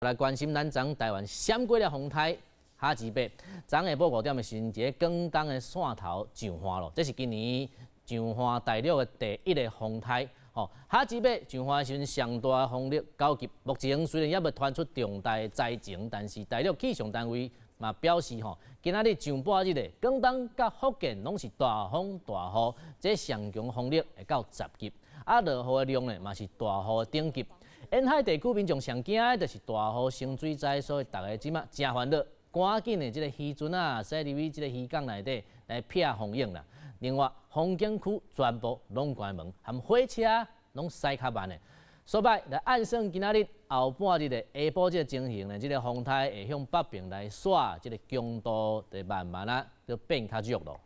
来关心咱昨台湾闪过了风台哈吉贝，昨下晡5点的时阵，一个广东的线头上花咯，这是今年上花大陆的第一个风台。哈吉贝上花的时阵上大风力高级，目前虽然还未传出重大灾情，但是大陆气象单位嘛表示今仔日上半日的广东甲福建拢是大风大雨，这上强风力会到10级，落雨的量呢嘛是大雨的顶级。沿海地区民众上惊的就是大雨升水灾，所以大家即马真烦恼，赶紧的即个渔船啊，驶入去即个渔港内底来避风影啦。另外，风景区全部拢关门，含火车拢驶较慢的。所以来按算今仔日后半日的下晡即个情形呢，即个风台会向北边来刷，即个强度就慢慢就变较弱咯。